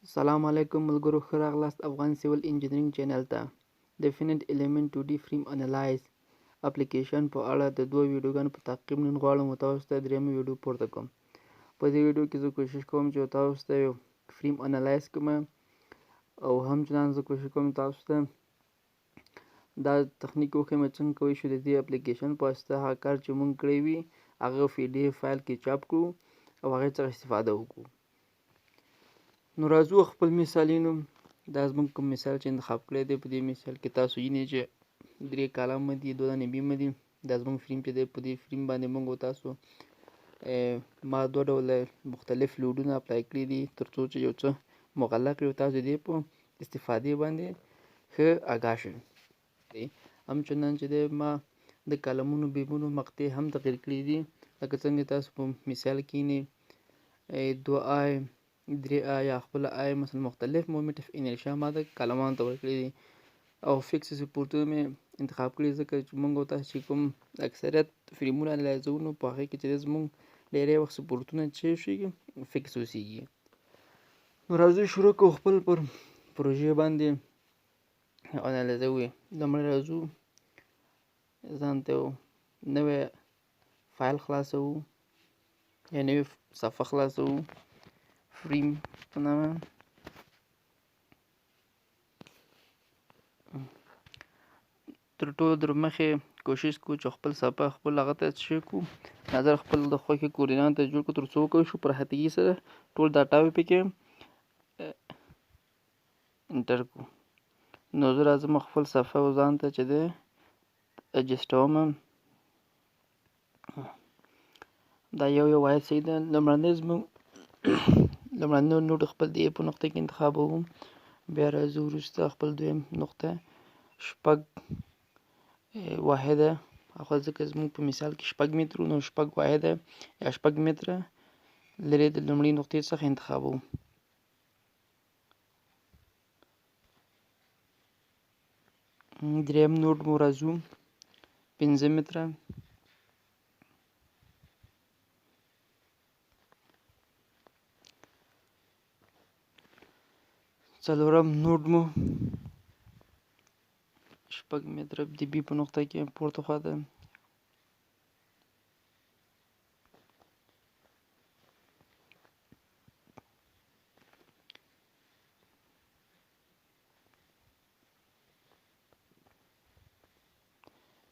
السلام علیکم ملګرو، ښه راغلاست افغان سیول انجینرینګ چینل ته. ډیفینټ الیمنټ 2D فریم انلایز اپلیکیشن په اړه د دوه ویډیوګانو په تعقیب نن غواړم تاسو ته درېیمه ویډیو پورته کوم. په دې ویډیو کې زه کوشش کوم چې تاسو ته یو فریم انلایز کوم، او همچنان زه کوشش کوم تاسو ته دا تخنیک وښیم څنګه کولی شو د دې اپلیکیشن په واسطه هغه کار چې موږ کړی وي هغه PDF فایل کې چاپ کړو او هغې څخه استفاده وکړو. نو راځو خپل مثالینو، دا زموږ کوم مثال چې انتخاب کړی دی په دې مثال کې تاسو وینئ چې 3 کالمه دي، 2 دانې بیمه دي. دا زموږ فریم چې دی په دې فریم باندې موږ تاسو ما 2 ډوله مختلف لوډونه اپلای کړي دي تر څو چې یو څه مغلق وي، تاسو دې په استفادې باندې ښه آګاه شئ. همچنان چې دی ما د کالمونو بیمونو مقطع هم تغیر کړي دي، لکه څنګه تاسو په مثال کې وینئ 2i 3i یا خپل آی مثلا مختلف مومنت اف انرشیا ما د کالمانو ته ورکړي دي، او فکس سپورټونه مې انتخاب کړي ځکه چې موږ تاسو چې کوم اکثریت فریمونه انلایزو نو په هغې کې چې زموږ ډېری وخت سپورټونه چې شي فکس اوسېږي. نو راځو شروع کوو خپل پر پروژې باندې انالایزوي. لومړی راځو ځان ته نوی فایل خلاصوو یا نوې صفحه خلاصوو فریم په نامه. تر ټولو در مخې کوشش کوو چې خپل صفحه خپل هغه ته څه کړو، نظر خپل د خوښې کوردینات ته جوړ کړو تر څو وکولی شو پر هتګي سره ټول ډاټاوې پکې انټر کړو. نو زه راځم خپل صفحه او ځان ته چې دی اجسټوم. دا یو واحد صحیح ده. لومړنی زموږ لومړنی نوټ خپل د په نقطه کې انتخابوم، بیا راځو وروسته خپل دویم نقطه شپږ واحده، هغه ځکه زموږ په مثال کې 6 مترو نو 6 واحده یا 6 متره لرې د لومړۍ نقطې څخه انتخابوم. دریم نوټ مو راځو 5 متره. څلورم نوټ مو 6 متره د بي په نقطه کې پورته خواته.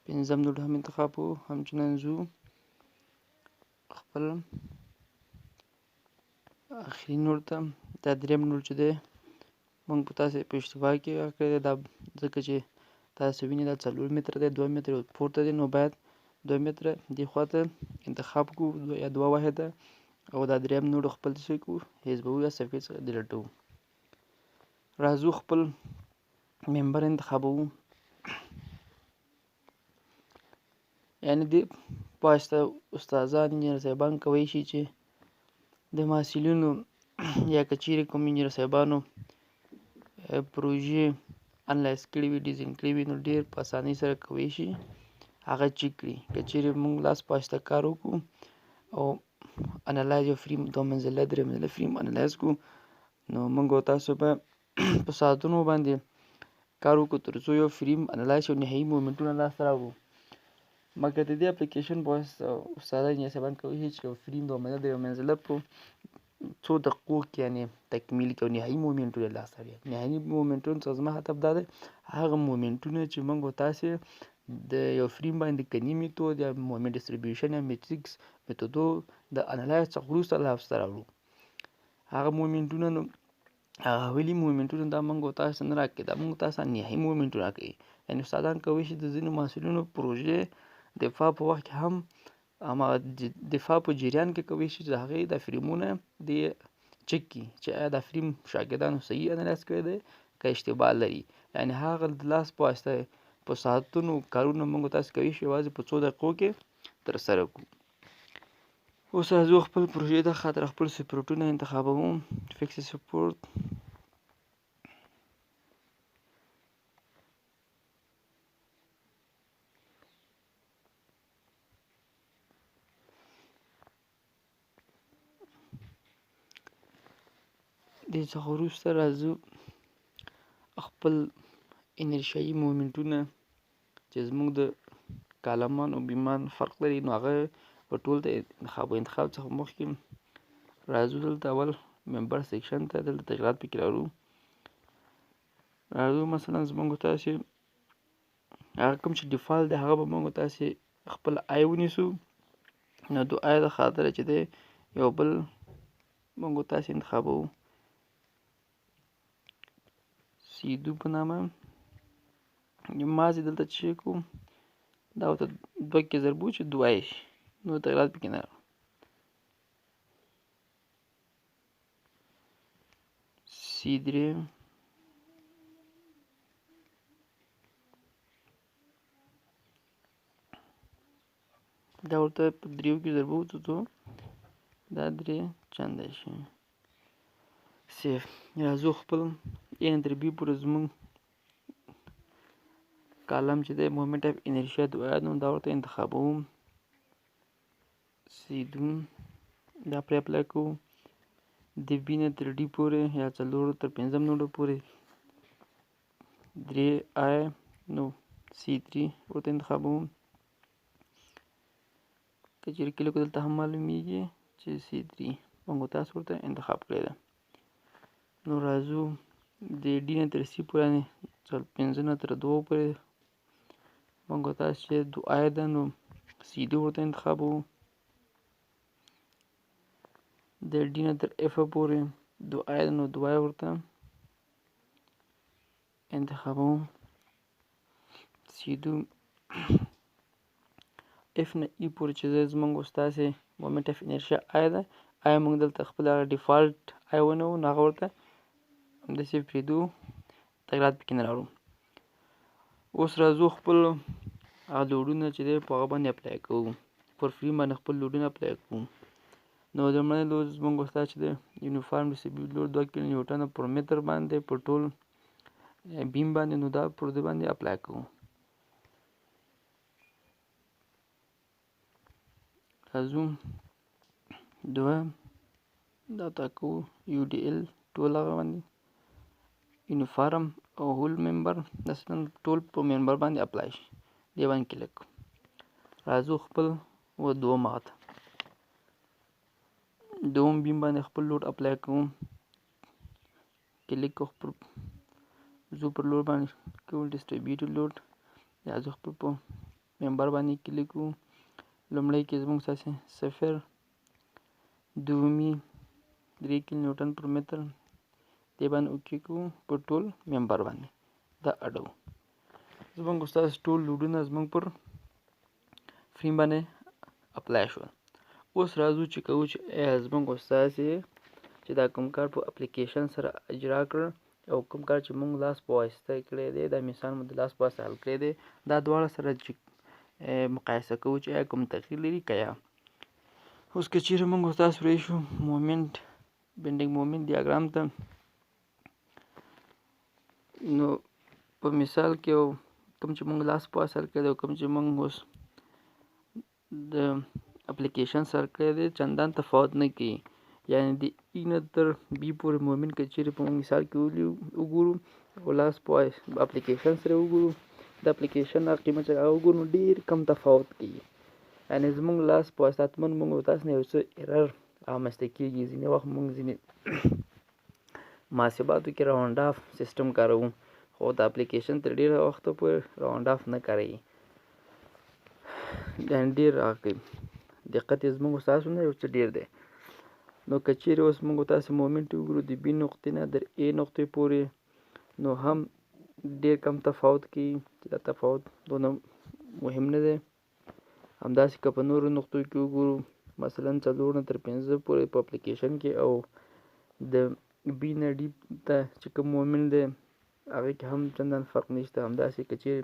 پنځم نوټ هم انتخاب کوو. همچنان ځو خپل آخري نوټ ته. دا دریم نوټ چې دی موږ په تاسې په اشتباه کې کړی دی، دا ځکه چې تاسو وینئ دا 4 متره دی، 2 متره پورته دی، نو باید 2 متره دې خواته انتخاب کړو یا 2 واحده، او دا دریم نوټ خپل څه کړو حذفوو یا صفحې څخه ډیلیټوو. راځو خپل ممبر انتخابوو، یعنې دې په واسطه استادان انجینر صاحبان کولی شي چې د محصلینو یا که چیرې کوم انجینر صاحبانو پروژې انلایز کړي وي، ډیزاین کړي وي، نو ډېر په اسانۍ سره کولی شي هغه چیک کړي. که چیرې موږ لاس په واسطه کار وکړو او انلایز یو فریم 2 منزله 3 منزله فریم انلایز کړو، نو موږ تاسو به په ساعتونو باندې کار وکړو تر څو یو فریم انلایز او نهایي مومنټونه لاسته راوړو. مګر د دې اپلیکیشن په واسطه استادان انجینر صاحبان کولی شي چې یو فریم 2 منزله 3 منزله په څو دقیقو کې یعنې تکمیل کړي او نهایي مومنټونه لاسته راوړي. نهایي مومنټونو څخه زما هدف دا دی هغه مومنټونه چې موږ تاسې د یو فریم باندې کني میتود یا مومنټ ډسټریبیوشن یا میټریکس میتودو د انلایز څخه وروسته لاسته راوړو. هغه مومنټونه نو هغه اولی مومنټونه دا موږ تاسو نه راکوي، دا موږ تاسو نهایي مومنټونه راکوي. یعنې استادان کولی شي د ځینو محصلینو پروژې دفاع په وخت کې هم هماغه دفاع په جریان کې کولی شي چې د هغې دا فریمونه د چک کړي چې آیا دا فریم شاګردانو صحیح انلایز کړی دی که اشتباه لري. یعنې هغه د لاس په واسطه په ساعتونو کارونه موږ تاسو کولی شو یوازې په 2 دقیقو کې ترسره کړو. اوس راځو خپل پروژې د خاطر خپل سپورټونه انتخابوم. فکس سپورټ دې څخه وروسته راځو خپل انرشیایي مومنټونه چې زموږ د کالمان او بیمان فرق لري نو هغه په ټول د انتخاب څخه مخکې راځو دلته اول ممبر سیکشن ته دلته تغیرات پکې راځو مثلا زموږ تاسې هغه کوم چې ډیفالت دی هغه به موږ تاسې خپل آی ونیسو نو د آی د خاطره چې دی یو بل موږ تاسې انتخابوو سیدو په نامه مازې دلته چې کوو دا ورته 2 کې ضربو چې 2 شي نو تغیرات پکې نه C3 دا ورته په 3 کې ضربو ته دا 3 چنده شي سیف راځو خپل A تر B پورې زموږ کالم چې دی مومنټ اف انرشیا نو دا ورته انتخابوم سیدو دا پرې اپلای کوو د B نه تر D پورې یا 4 تر 5 نوډو پورې 3 نو C3 ورته انتخابوم که چیرې کلیک دلته هم معلومیږي چې C3 موږ تاسو ورته انتخاب کړی ده نو راځو د D نه تر C پورې 5 نه تر 2 پورې موږ تاسو چې 2 ده نو C2 ورته انتخابوو د D نه تر F پورې 2 نو 2 ورته انتخابوم C2 F نه E پورې چې زموږ ستاسې مومنټ اف انرشیا آی ده آی موږ دلته خپل ډیفالت آی ونه نو هغه ورته همداسې پرېږدو تغیرات پکې نه راوړو اوس راځو خپل هغه لوډونه چې دی په هغه باندې اپلای کوو پر فریم باندې خپل لوډونه اپلای کوو نو لومړی لود زموږ ستاسې چې دی یونیفارم ډیسټریبیوټ لود 2 کیلو نیوټنه پر متر باندې په ټول بیم باندې نو دا پر دې باندې اپلای کوو راځو 2 دا تاکو UDL ټول هغه باندې یونیفارم او هول ممبر مثلا ټول په ممبر باندې اپلای شي دی باندې کلیک راځو خپل و دوه ماته دوم بیم باندې خپل لوډ اپلای کوم کلیک خپل زو پر لوډ باندې کوم ډیسټریبیوټډ لوډ یا زو خپل په ممبر باندې کلیک کوم لومړی کې زموږ تاسې 3 کیلو نیوټن پر متر دی باندې اوکې کوو په ټول ممبر باندې دا اډو زموږ تاسې ټول لوډونه زموږ پر فریم باندې اپلای شول اوس راځو چې کوو چې زموږ تاسې چې دا کوم کار په اپلیکیشن سره اجرا کړ او کوم کار چې موږ لاس په واسطه کړی دی دا مثال مو د لاس په واسطه حل کړی دی دا دواړه سره چې مقایسه کوو چې کوم تغییر لري که یا اوس که چیرې موږ تاسو راشو مومنټ بینډینګ مومنټ دیاګرام ته نو په مثال کې کوم چې موږ لاس په واسطه حل کړی دی او کوم چې موږ اوس د اپلیکیشن سره کړی دی چندان تفاوت نه کوي یعنی د ای نه تر بی پورې مومنټ که چیرې په مثال کې وګورو او لاس په اپلیکیشن سره وګورو د اپلیکیشن هغه قیمت چې هغه وګورو ډېر کم تفاوت کوي یعنې زموږ لاس په واسطه حتمن موږ تاسو نه یو څه ایرر رامنځته کېږي ځینې وخت موږ ځینې محاسباتو کې راونډ اف سیسټم کاروو خو د اپلیکیشن تر ډېره وخته پورې راونډ اف نه کاروي یعنې ډېر هغه کوي دقت یې زموږ ستاسو نه یو څه ډېر دی نو که چیرې اوس موږ تاسې مومنټ وګورو د بي نقطې نه در ا نقطې پورې نو هم ډېر کم تفاوت کوي چې دا تفاوت دونه مهم نه دی همداسې که په نورو نقطو کې وګورو مثلا 4 نه تر 5 پورې په اپلیکیشن کې او د بي نه ډي ته چې کوم مومنټ دی هغې کې هم چندان فرق نشته همداسې که چیرې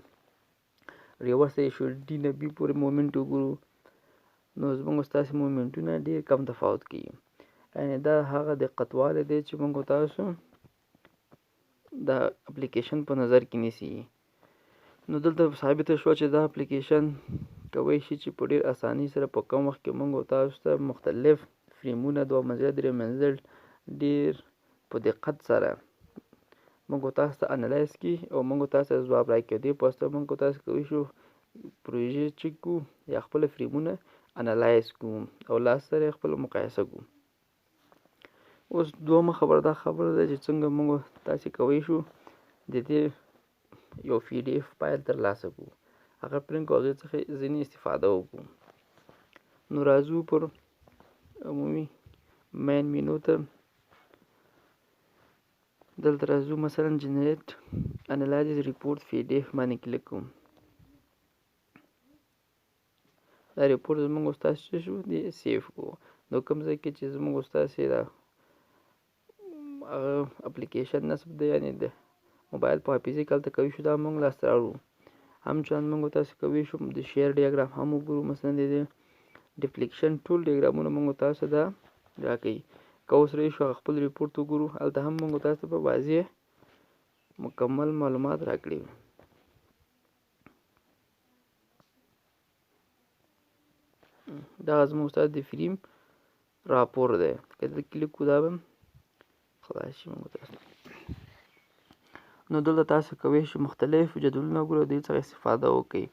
ریورس یې شو ډي نه بي پورې مومنټ وګورو نو زموږ ستاسې مومنټونه ډېر کم تفاوت کوي یعنې دا هغه دقتوالی دی چې موږ تاسو د اپلیکیشن په نظر کې نیسي نو دلته ثابته شوه چې دا اپلیکیشن کولی شي چې په ډېر اسانۍ سره په کم وخت کې موږ تاسو ته مختلف فریمونه 2 منزله 3 منزل ډېر په دقت سره موږ تاسو ته انلایز کی او موږ تاسو ته ځواب راکړي. دې پوسټ موږ تاسو کوي شو پروژې چیک کو یا خپل فریمونه انلایز کو او لاس سره خپل مقایسه کو. اوس دومره خبره ده چې څنګه موږ تاسو کوي شو د دې یو PDF فایل ترلاسه کو، هغه پرنټ کو، هغه څخه ځینې استفاده وکړو. نو راځو پر عمومي مین مینو ته. دلته راځو مثلا جنریټ انالایز ریپورت PDF باندې کلیک کوم. دا ریپورت زموږ استاد شو دی سیف کو. نو کوم ځای کې چې زموږ استاد سي دا اپلیکیشن نصب دی یعنی د موبایل په حافظه کې کوي شو دا موږ لاس راوړو. همچنان موږ تاسو کوي شو د شیر ډیاګرام هم وګورو. مثلا د افلکشن ټول ډیاګرامونه موږ تاسو دا راکړي. کوس ری شو خپل ریپورت وګورو، هلته هم موږ تاسو په واضح مکمل معلومات راکړي. دا زموږ استاد د فریم راپور دی. کله کلیک کو دا به خلاص شي. موږ تاسو نو دلته تاسو کوي شو مختلف جدولونه وګورئ، د دې څخه استفاده وکړئ.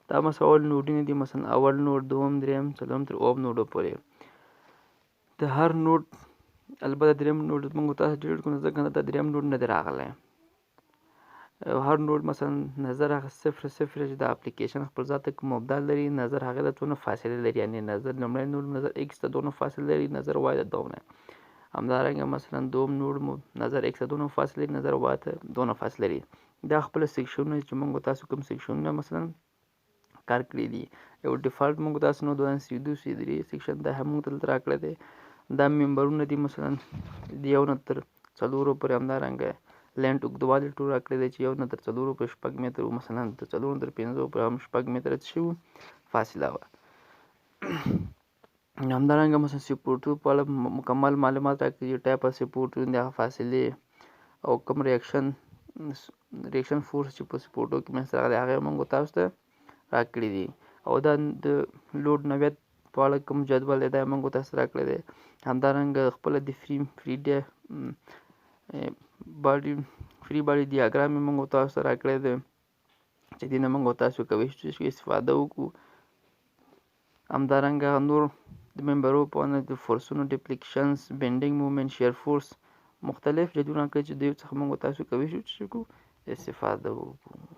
دا مثلا اول نوډونه دي، مثلا اول نوډ، دوم، دریم، څلورم تر اووم نوډو پورې. د هر نوډ البته دریم نوډ موږ تاسو ډیلیټ کړو ځکه دا دریم نوډ نه دی راغلی. هر نوډ مثلا نظر هغه 0 چې د اپلیکیشن خپل ذات کوم مبدا لري، نظر هغه د څونه فاصله لري، یعنی نظر لومړی نوډ نظر x ته دونه فاصله لري، نظر y ته دونه. همدارنګه مثلا دوم نوډ نظر x ته دونه فاصله لري، نظر y ته دونه فاصله لري. دا خپل سیکشنونه چې موږ تاسو کوم سیکشنونه مثلا کار کړی دي. یو ډیفالت موږ تاسو نو دوه سیدو سیدری سیکشن دا هم دلته راکړی دی. دا ممبرونه دي مثلا د یو نه تر څلورو پورې. همدارنګه لینډ اوږدوالی ټول راکړی دی چې یو نه تر څلورو پورې 6 متره، مثلا تر څلورو تر 5 پورې هم 6 متره شو فاصله وه. همدارنګه مثلا سپورټو په اړه مکمل معلومات راکړي، ټایپ اف سپورټ د هغه فاصلې او کوم ریاکشن فورس چې په سپورټو کې منځته راغلی هغه موږ تاسو ته راکړي دي. او دا د لوډ نوعیت په اړه کوم جدول دی دا موږ تاسو راکړی دی. همدارنګه خپل د فری باډي ډیاګرام موږ تاسو راکړی دی چې دینه موږ تاسو کوي چې استفاده وکړو. همدارنګه نور د ممبرو په اړه د فورسونو، ډیپلیکشنز، بینډینګ موومنټ، شیر فورس مختلف جدولونه کړي چې دوی څخه موږ تاسو کوي چې استفاده وکړو.